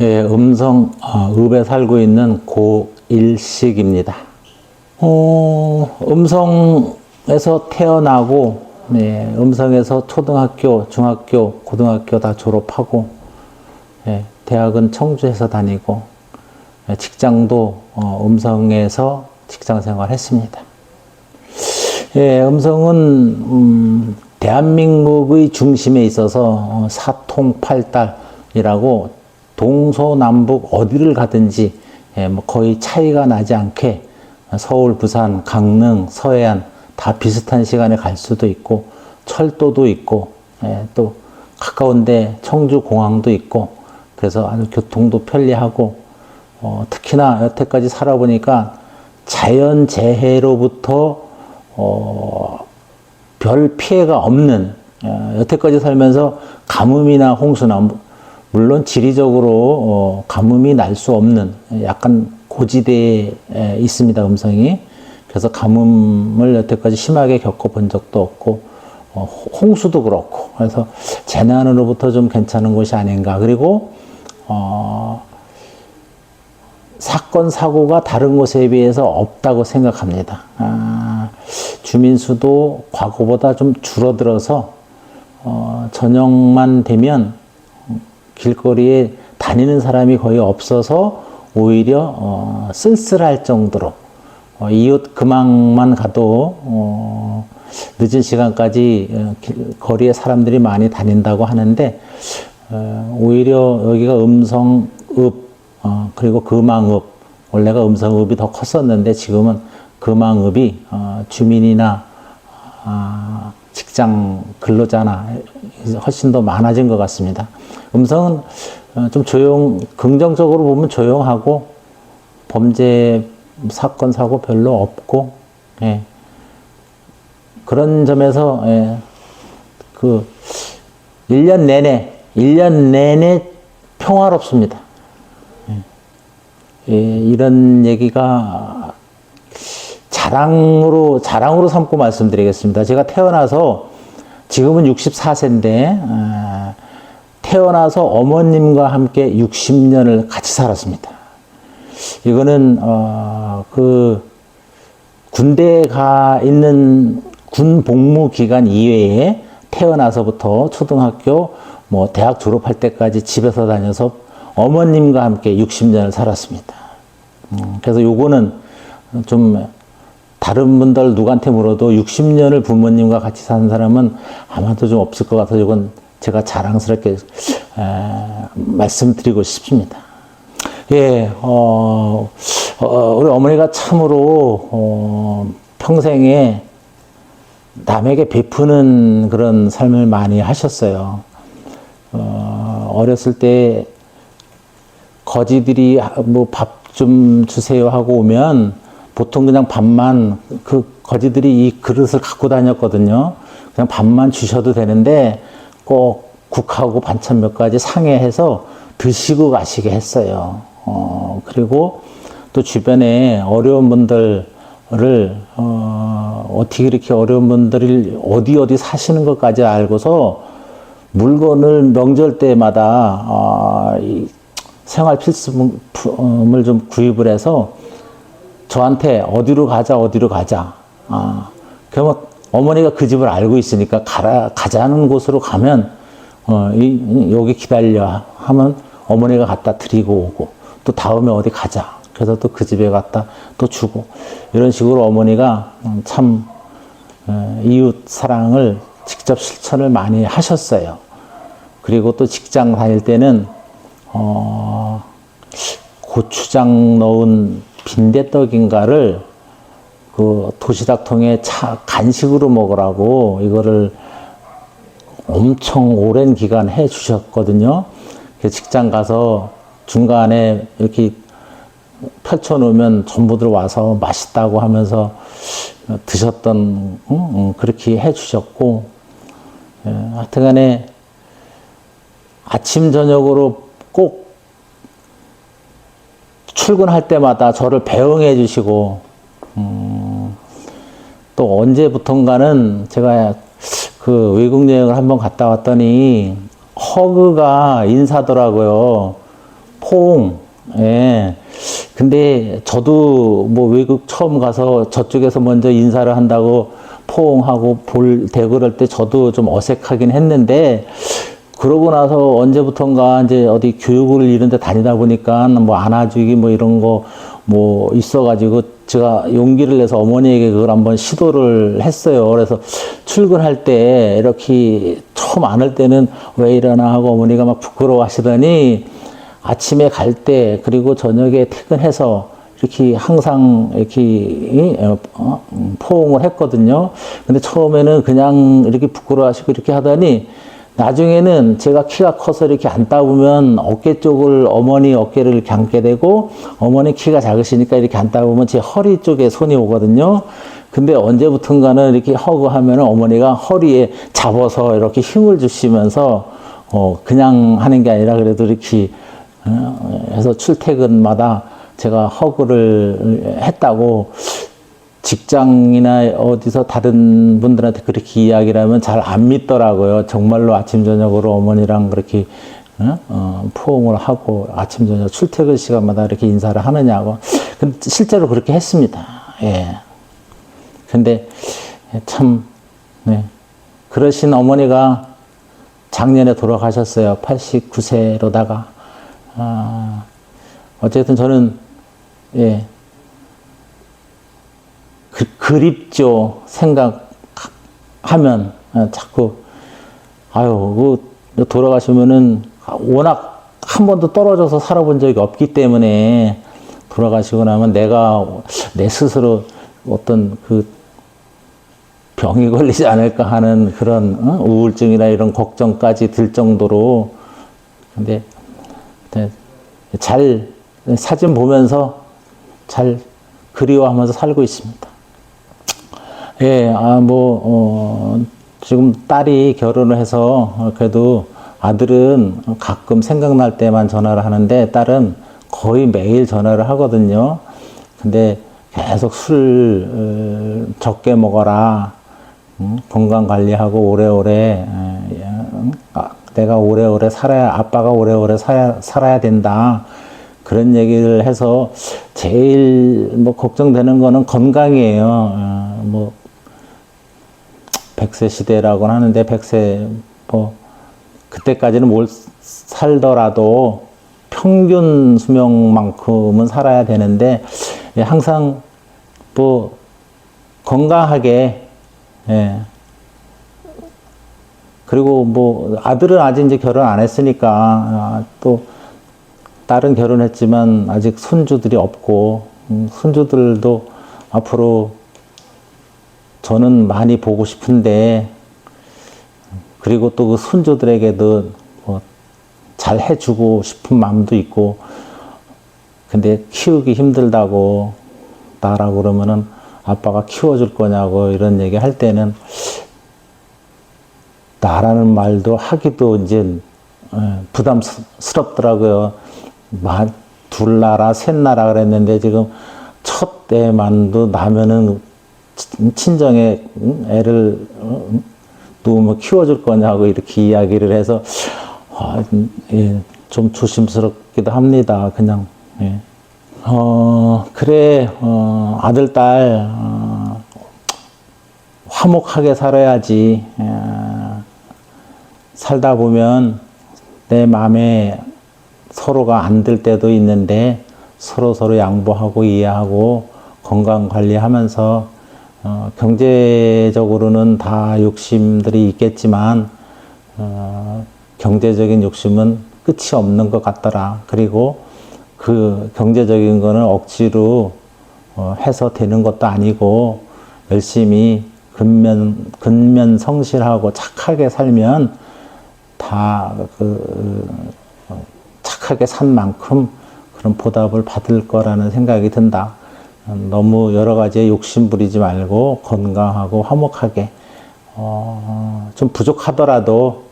예, 읍에 살고 있는 고일식입니다. 음성에서 태어나고, 네, 음성에서 초등학교, 중학교, 고등학교 다 졸업하고, 예, 대학은 청주에서 다니고, 예, 직장도 음성에서 직장 생활했습니다. 예, 음성은 대한민국의 중심에 있어서 사통팔달이라고 동서남북 어디를 가든지 예, 뭐 거의 차이가 나지 않게 서울, 부산, 강릉, 서해안 다 비슷한 시간에 갈 수도 있고 철도도 있고 예, 또 가까운데 청주 공항도 있고 그래서 아주 교통도 편리하고 특히나 여태까지 살아보니까 자연재해로부터 별 피해가 없는 여태까지 살면서 가뭄이나 홍수나 물론 지리적으로 가뭄이 날 수 없는 약간 고지대에 있습니다, 음성이. 그래서 가뭄을 여태까지 심하게 겪어본 적도 없고 홍수도 그렇고 그래서 재난으로부터 좀 괜찮은 곳이 아닌가. 그리고 사건 사고가 다른 곳에 비해서 없다고 생각합니다. 주민 수도 과거보다 좀 줄어들어서 저녁만 되면 길거리에 다니는 사람이 거의 없어서 오히려 쓸쓸할 정도로 이웃 근방만 가도 늦은 시간까지 거리에 사람들이 많이 다닌다고 하는데 오히려 여기가 음성읍 그리고 금왕읍 원래가 음성읍이 더 컸었는데 지금은 금왕읍이 주민이나 직장 근로자나 훨씬 더 많아진 것 같습니다. 음성은 좀 긍정적으로 보면 조용하고 범죄 사건 사고 별로 없고 예. 그런 점에서 예. 1년 내내 평화롭습니다. 예. 이런 얘기가 자랑으로 삼고 말씀드리겠습니다. 제가 태어나서 지금은 64세인데 태어나서 어머님과 함께 60년을 같이 살았습니다. 이거는 군대에 가 있는 군 복무 기간 이외에 태어나서부터 초등학교 대학 졸업할 때까지 집에서 다녀서 어머님과 함께 60년을 살았습니다. 그래서 요거는 좀 다른 분들 누구한테 물어도 60년을 부모님과 같이 사는 사람은 아마도 좀 없을 것 같아서 이건 제가 자랑스럽게 말씀드리고 싶습니다. 예, 우리 어머니가 참으로 평생에 남에게 베푸는 그런 삶을 많이 하셨어요. 어렸을 때 거지들이 밥 좀 주세요 하고 오면 보통 그냥 밥만 거지들이 이 그릇을 갖고 다녔거든요. 그냥 밥만 주셔도 되는데 꼭 국하고 반찬 몇 가지 상해해서 드시고 가시게 했어요. 그리고 또 주변에 어려운 분들을 어떻게 이렇게 어려운 분들이 어디 사시는 것까지 알고서 물건을 명절 때마다 생활 필수품을 좀 구입을 해서 저한테 어디로 가자. 그러면 어머니가 그 집을 알고 있으니까 가자는 곳으로 가면 여기 기다려 하면 어머니가 갖다 드리고 오고 또 다음에 어디 가자. 그래서 또 그 집에 갔다 또 주고 이런 식으로 어머니가 참 이웃 사랑을 직접 실천을 많이 하셨어요. 그리고 또 직장 다닐 때는 고추장 넣은 빈대떡인가를 그 도시락통에 간식으로 먹으라고 이거를 엄청 오랜 기간 해 주셨거든요. 직장 가서 중간에 이렇게 펼쳐 놓으면 전부들 와서 맛있다고 하면서 드셨던 그렇게 해 주셨고 하여튼간에 아침 저녁으로 꼭 출근할 때마다 저를 배웅해 주시고 또 언제부턴가는 제가 그 외국 여행을 한번 갔다 왔더니 허그가 인사더라고요. 포옹. 예. 근데 저도 뭐 외국 처음 가서 저쪽에서 먼저 인사를 한다고 포옹하고 대고 그럴 때 저도 좀 어색하긴 했는데, 그러고 나서 언제부턴가 이제 어디 교육을 이런 데 다니다 보니까 뭐 안아주기 뭐 이런 거 뭐 있어가지고 제가 용기를 내서 어머니에게 그걸 한번 시도를 했어요. 그래서 출근할 때 이렇게 처음 안을 때는 왜 이러나 하고 어머니가 막 부끄러워 하시더니 아침에 갈 때 그리고 저녁에 퇴근해서 이렇게 항상 이렇게 포옹을 했거든요. 근데 처음에는 그냥 이렇게 부끄러워하시고 이렇게 하더니 나중에는 제가 키가 커서 이렇게 앉다 보면 어깨 쪽을 어머니 어깨를 이렇게 앉게 되고 어머니 키가 작으시니까 이렇게 앉다 보면 제 허리 쪽에 손이 오거든요. 근데 언제부턴가는 이렇게 허그하면 어머니가 허리에 잡아서 이렇게 힘을 주시면서 그냥 하는 게 아니라 그래도 이렇게 해서 출퇴근마다 제가 허그를 했다고 직장이나 어디서 다른 분들한테 그렇게 이야기를 하면 잘 안 믿더라고요. 정말로 아침, 저녁으로 어머니랑 그렇게 포옹을 하고 아침, 저녁 출퇴근 시간마다 이렇게 인사를 하느냐고. 근데 실제로 그렇게 했습니다. 예. 근데 참, 네. 그러신 어머니가 작년에 돌아가셨어요. 89세로다가. 어쨌든 저는, 예. 그립죠. 생각하면 자꾸 아유 그 돌아가시면은 워낙 한 번도 떨어져서 살아본 적이 없기 때문에 돌아가시고 나면 내가 내 스스로 어떤 그 병이 걸리지 않을까 하는 그런 우울증이나 이런 걱정까지 들 정도로. 근데 잘 사진 보면서 잘 그리워하면서 살고 있습니다. 예, 지금 딸이 결혼을 해서 그래도 아들은 가끔 생각날 때만 전화를 하는데 딸은 거의 매일 전화를 하거든요. 근데 계속 술 적게 먹어라. 건강 관리하고 오래오래, 내가 오래오래 살아야, 아빠가 오래오래 살아야 된다. 그런 얘기를 해서 제일 뭐 걱정되는 거는 건강이에요. 100세 시대라고는 하는데 100세 뭐 그때까지는 뭘 살더라도 평균 수명만큼은 살아야 되는데 항상 뭐 건강하게, 예. 그리고 뭐 아들은 아직 이제 결혼 안 했으니까 또 딸은 결혼했지만 아직 손주들이 없고 손주들도 앞으로 저는 많이 보고 싶은데, 그리고 또 그 손주들에게도 뭐 잘 해주고 싶은 마음도 있고, 근데 키우기 힘들다고 나라고 그러면은 아빠가 키워줄 거냐고 이런 얘기 할 때는 나라는 말도 하기도 이제 부담스럽더라고요. 둘 나라, 셋 나라 그랬는데 지금 첫 애만도 나면은 친정에 애를 누우면 키워줄 거냐고 이렇게 이야기를 해서 좀 조심스럽기도 합니다. 그냥. 예. 그래, 아들, 딸, 화목하게 살아야지. 살다 보면 내 마음에 서로가 안 들 때도 있는데 서로 양보하고 이해하고 건강 관리하면서 경제적으로는 다 욕심들이 있겠지만 경제적인 욕심은 끝이 없는 것 같더라. 그리고 그 경제적인 거는 억지로 해서 되는 것도 아니고 열심히 근면 성실하고 착하게 살면 다 착하게 산 만큼 그런 보답을 받을 거라는 생각이 든다. 너무 여러 가지에 욕심 부리지 말고 건강하고 화목하게, 좀 부족하더라도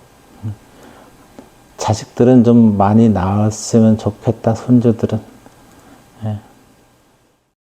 자식들은 좀 많이 나았으면 좋겠다, 손주들은.